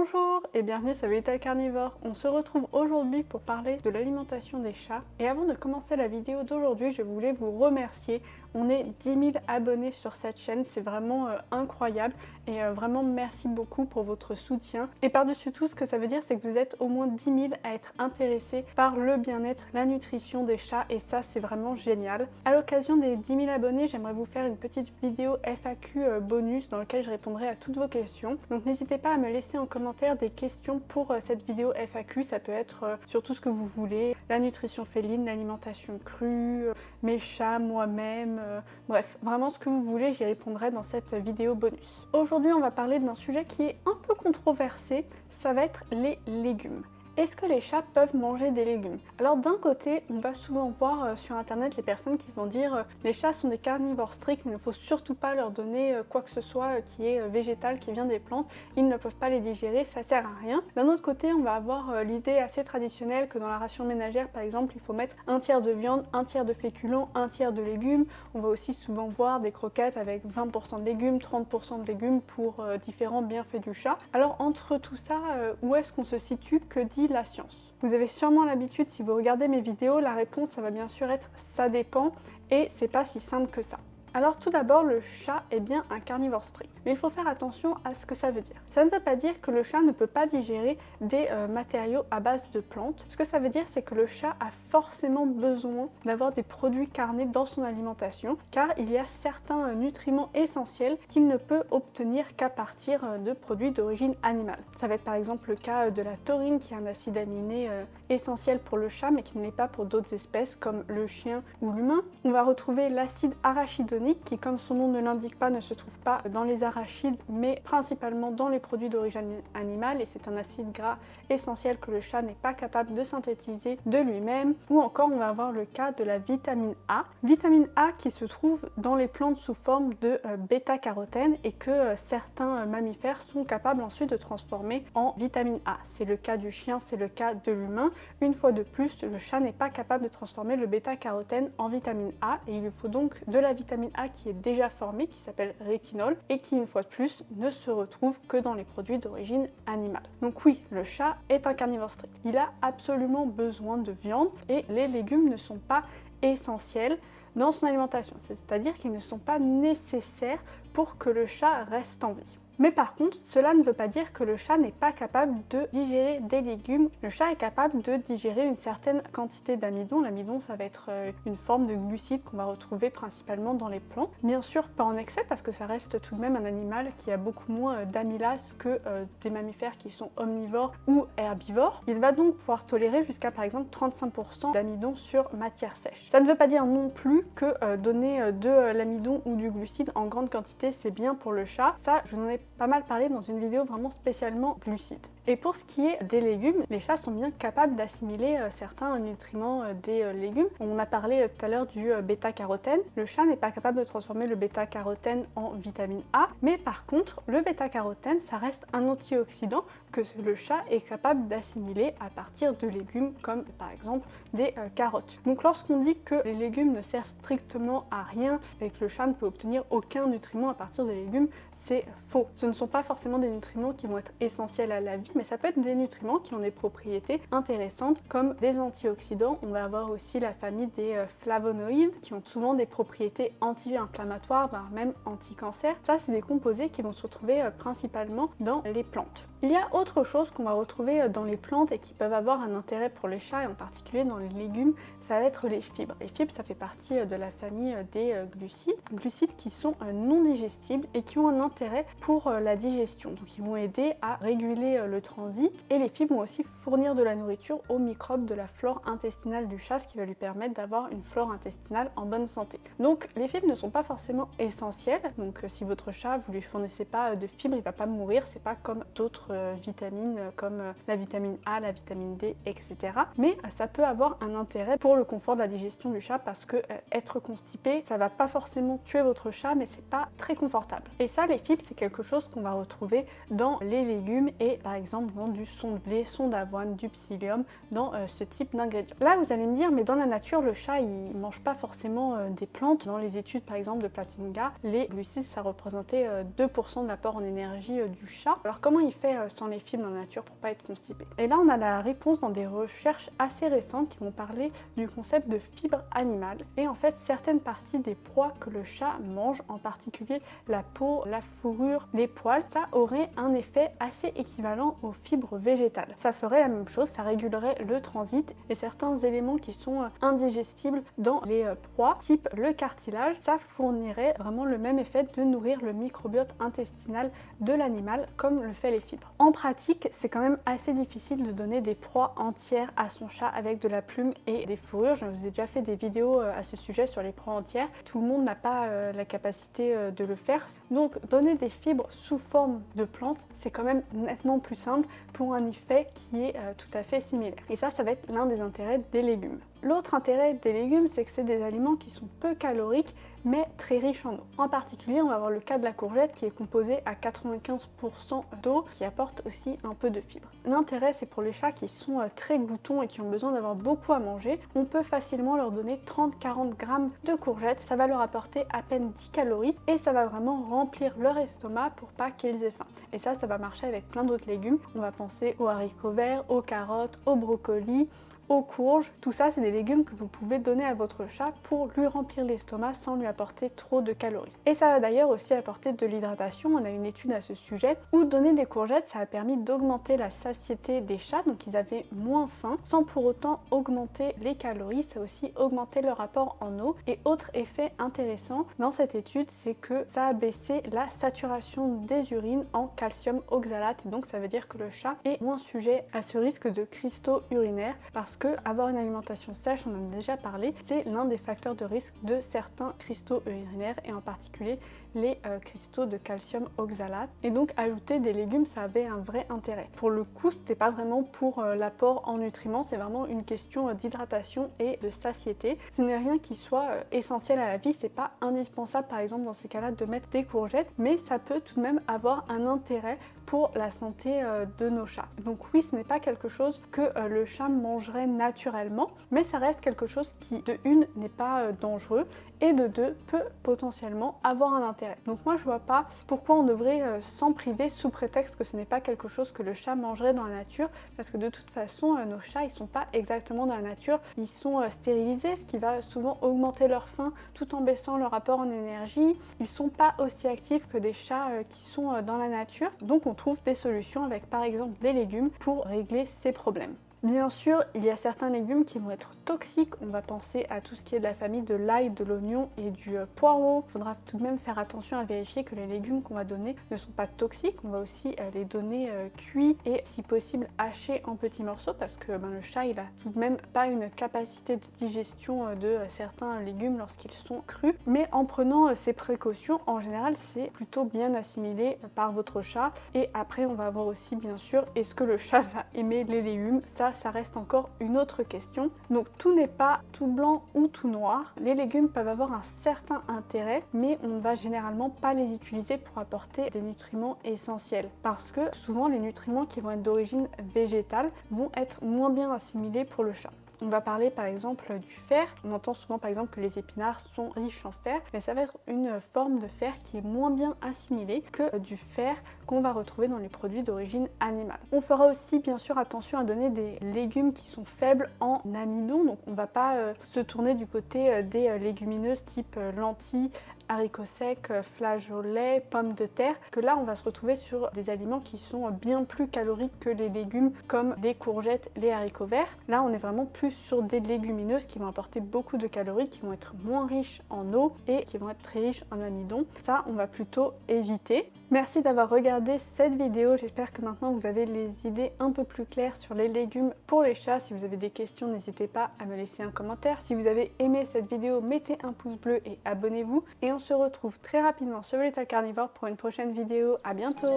Bonjour et bienvenue sur Vital Carnivore. On se retrouve aujourd'hui pour parler de l'alimentation des chats. Et avant de commencer la vidéo d'aujourd'hui, je voulais vous remercier. On est 10 000 abonnés sur cette chaîne, c'est vraiment incroyable et vraiment merci beaucoup pour votre soutien. Et par-dessus tout, ce que ça veut dire, c'est que vous êtes au moins 10 000 à être intéressés par le bien-être, la nutrition des chats et ça, c'est vraiment génial. À l'occasion des 10 000 abonnés, j'aimerais vous faire une petite vidéo FAQ bonus dans laquelle je répondrai à toutes vos questions. Donc n'hésitez pas à me laisser en commentaire des questions pour cette vidéo FAQ. Ça peut être sur tout ce que vous voulez, la nutrition féline, l'alimentation crue, mes chats, moi-même, bref, vraiment ce que vous voulez, j'y répondrai dans cette vidéo bonus. Aujourd'hui, on va parler d'un sujet qui est un peu controversé, ça va être les légumes. Est-ce que les chats peuvent manger des légumes? Alors d'un côté, on va souvent voir sur internet les personnes qui vont dire les chats sont des carnivores stricts, mais il ne faut surtout pas leur donner quoi que ce soit qui est végétal, qui vient des plantes, ils ne peuvent pas les digérer, ça sert à rien. D'un autre côté, on va avoir l'idée assez traditionnelle que dans la ration ménagère par exemple, il faut mettre un tiers de viande, un tiers de féculents, un tiers de légumes. On va aussi souvent voir des croquettes avec 20% de légumes, 30% de légumes pour différents bienfaits du chat. Alors entre tout ça, où est-ce qu'on se situe? Que dit la science? Vous avez sûrement l'habitude, si vous regardez mes vidéos, la réponse ça va bien sûr être ça dépend et c'est pas si simple que ça. Alors tout d'abord, le chat est bien un carnivore strict. Mais il faut faire attention à ce que ça veut dire. Ça ne veut pas dire que le chat ne peut pas digérer des matériaux à base de plantes. Ce que ça veut dire, c'est que le chat a forcément besoin d'avoir des produits carnés dans son alimentation, car il y a certains nutriments essentiels qu'il ne peut obtenir qu'à partir de produits d'origine animale. Ça va être par exemple le cas de la taurine, qui est un acide aminé essentiel pour le chat, mais qui ne l'est pas pour d'autres espèces comme le chien ou l'humain. On va retrouver l'acide arachidonique, qui comme son nom ne l'indique pas ne se trouve pas dans les arachides mais principalement dans les produits d'origine animale et c'est un acide gras essentiel que le chat n'est pas capable de synthétiser de lui-même. Ou encore on va avoir le cas de la vitamine A. Vitamine A qui se trouve dans les plantes sous forme de bêta-carotène et que certains mammifères sont capables ensuite de transformer en vitamine A. C'est le cas du chien, c'est le cas de l'humain. Une fois de plus, le chat n'est pas capable de transformer le bêta-carotène en vitamine A et il lui faut donc de la vitamine A qui est déjà formée, qui s'appelle rétinol et qui une fois de plus ne se retrouve que dans les produits d'origine animale. Donc oui, le chat est un carnivore strict. Il a absolument besoin de viande et les légumes ne sont pas essentiels dans son alimentation, c'est-à-dire qu'ils ne sont pas nécessaires pour que le chat reste en vie. Mais par contre, cela ne veut pas dire que le chat n'est pas capable de digérer des légumes. Le chat est capable de digérer une certaine quantité d'amidon. L'amidon, ça va être une forme de glucide qu'on va retrouver principalement dans les plantes. Bien sûr, pas en excès parce que ça reste tout de même un animal qui a beaucoup moins d'amylase que des mammifères qui sont omnivores ou herbivores. Il va donc pouvoir tolérer jusqu'à par exemple 35% d'amidon sur matière sèche. Ça ne veut pas dire non plus que donner de l'amidon ou du glucide en grande quantité, c'est bien pour le chat. Ça, je n'en ai pas mal parlé dans une vidéo vraiment spécialement glucides. Et pour ce qui est des légumes, les chats sont bien capables d'assimiler certains nutriments des légumes. On a parlé tout à l'heure du bêta-carotène. Le chat n'est pas capable de transformer le bêta-carotène en vitamine A, mais par contre, le bêta-carotène, ça reste un antioxydant que le chat est capable d'assimiler à partir de légumes comme par exemple des carottes. Donc lorsqu'on dit que les légumes ne servent strictement à rien et que le chat ne peut obtenir aucun nutriment à partir des légumes, c'est faux. Ce ne sont pas forcément des nutriments qui vont être essentiels à la vie, mais ça peut être des nutriments qui ont des propriétés intéressantes comme des antioxydants. On va avoir aussi la famille des flavonoïdes qui ont souvent des propriétés anti-inflammatoires, voire même anti-cancer. Ça, c'est des composés qui vont se retrouver principalement dans les plantes. Il y a autre chose qu'on va retrouver dans les plantes et qui peuvent avoir un intérêt pour les chats et en particulier dans les légumes, ça va être les fibres. Les fibres, ça fait partie de la famille des glucides qui sont non digestibles et qui ont un intérêt pour la digestion. Donc ils vont aider à réguler le transit et les fibres vont aussi fournir de la nourriture aux microbes de la flore intestinale du chat, ce qui va lui permettre d'avoir une flore intestinale en bonne santé. Donc les fibres ne sont pas forcément essentielles, donc si votre chat, vous lui fournissez pas de fibres, il va pas mourir, c'est pas comme d'autres vitamines comme la vitamine A, la vitamine D, etc. Mais ça peut avoir un intérêt pour le confort de la digestion du chat parce que être constipé, ça va pas forcément tuer votre chat, mais c'est pas très confortable. Et ça, les fibres, c'est quelque chose qu'on va retrouver dans les légumes et par exemple dans du son de blé, son d'avoine, du psyllium, dans ce type d'ingrédients. Là, vous allez me dire, mais dans la nature, le chat, il mange pas forcément des plantes. Dans les études, par exemple, de Platinga, les glucides, ça représentait 2% de l'apport en énergie du chat. Alors comment il fait sans les fibres dans la nature pour pas être constipé. Et là on a la réponse dans des recherches assez récentes qui vont parler du concept de fibres animales. Et en fait certaines parties des proies que le chat mange, en particulier la peau, la fourrure, les poils, ça aurait un effet assez équivalent aux fibres végétales. Ça ferait la même chose, ça régulerait le transit et certains éléments qui sont indigestibles dans les proies, type le cartilage, ça fournirait vraiment le même effet de nourrir le microbiote intestinal de l'animal comme le fait les fibres. En pratique, c'est quand même assez difficile de donner des proies entières à son chat avec de la plume et des fourrures. Je vous ai déjà fait des vidéos à ce sujet sur les proies entières. Tout le monde n'a pas la capacité de le faire. Donc donner des fibres sous forme de plantes, c'est quand même nettement plus simple pour un effet qui est tout à fait similaire. Et ça va être l'un des intérêts des légumes. L'autre intérêt des légumes, c'est que c'est des aliments qui sont peu caloriques mais très riches en eau. En particulier, on va avoir le cas de la courgette qui est composée à 95% d'eau, qui apporte aussi un peu de fibres. L'intérêt, c'est pour les chats qui sont très gloutons et qui ont besoin d'avoir beaucoup à manger, on peut facilement leur donner 30-40 grammes de courgettes, ça va leur apporter à peine 10 calories et ça va vraiment remplir leur estomac pour pas qu'ils aient faim. Et ça va marcher avec plein d'autres légumes. On va penser aux haricots verts, aux carottes, aux brocolis, aux courges. Tout ça, c'est des légumes que vous pouvez donner à votre chat pour lui remplir l'estomac sans lui apporter trop de calories. Et ça va d'ailleurs aussi apporter de l'hydratation. On a une étude à ce sujet où donner des courgettes, ça a permis d'augmenter la satiété des chats, donc ils avaient moins faim, sans pour autant augmenter les calories. Ça a aussi augmenté leur apport en eau. Et autre effet intéressant dans cette étude, c'est que ça a baissé la saturation des urines en calcium oxalate. Et donc ça veut dire que le chat est moins sujet à ce risque de cristaux urinaires parce que avoir une alimentation sèche, on en a déjà parlé, c'est l'un des facteurs de risque de certains cristaux urinaires et en particulier les cristaux de calcium oxalate. Et donc ajouter des légumes, ça avait un vrai intérêt. Pour le coup, c'était pas vraiment pour l'apport en nutriments, c'est vraiment une question d'hydratation et de satiété. Ce n'est rien qui soit essentiel à la vie, c'est pas indispensable par exemple dans ces cas-là de mettre des courgettes, mais ça peut tout de même avoir un intérêt pour la santé de nos chats. Donc oui, ce n'est pas quelque chose que le chat mangerait naturellement, mais ça reste quelque chose qui de une n'est pas dangereux et de deux peut potentiellement avoir un intérêt. Donc moi je vois pas pourquoi on devrait s'en priver sous prétexte que ce n'est pas quelque chose que le chat mangerait dans la nature, parce que de toute façon nos chats ils sont pas exactement dans la nature, ils sont stérilisés, ce qui va souvent augmenter leur faim tout en baissant leur apport en énergie. Ils sont pas aussi actifs que des chats qui sont dans la nature, donc on trouve des solutions avec par exemple des légumes pour régler ces problèmes. Bien sûr, il y a certains légumes qui vont être toxiques. On va penser à tout ce qui est de la famille de l'ail, de l'oignon et du poireau. Il faudra tout de même faire attention à vérifier que les légumes qu'on va donner ne sont pas toxiques. On va aussi les donner cuits et si possible hachés en petits morceaux parce que le chat il a tout de même pas une capacité de digestion de certains légumes lorsqu'ils sont crus. Mais en prenant ces précautions, en général c'est plutôt bien assimilé par votre chat. Et après on va avoir aussi bien sûr, est-ce que le chat va aimer les légumes? Ça reste encore une autre question. Donc tout n'est pas tout blanc ou tout noir. Les légumes peuvent avoir un certain intérêt, mais on ne va généralement pas les utiliser pour apporter des nutriments essentiels. Parce que souvent les nutriments qui vont être d'origine végétale vont être moins bien assimilés pour le chat. On va parler par exemple du fer. On entend souvent par exemple que les épinards sont riches en fer, mais ça va être une forme de fer qui est moins bien assimilée que du fer qu'on va retrouver dans les produits d'origine animale. On fera aussi bien sûr attention à donner des légumes qui sont faibles en amidon, donc on ne va pas se tourner du côté des légumineuses type lentilles, haricots secs, flageolets, pommes de terre, que là on va se retrouver sur des aliments qui sont bien plus caloriques que les légumes comme les courgettes, les haricots verts. Là on est vraiment plus sur des légumineuses qui vont apporter beaucoup de calories, qui vont être moins riches en eau et qui vont être très riches en amidon. Ça on va plutôt éviter. Merci d'avoir regardé cette vidéo, j'espère que maintenant vous avez les idées un peu plus claires sur les légumes pour les chats. Si vous avez des questions, n'hésitez pas à me laisser un commentaire. Si vous avez aimé cette vidéo, mettez un pouce bleu et abonnez-vous. Et on se retrouve très rapidement sur Little Carnivore pour une prochaine vidéo. À bientôt!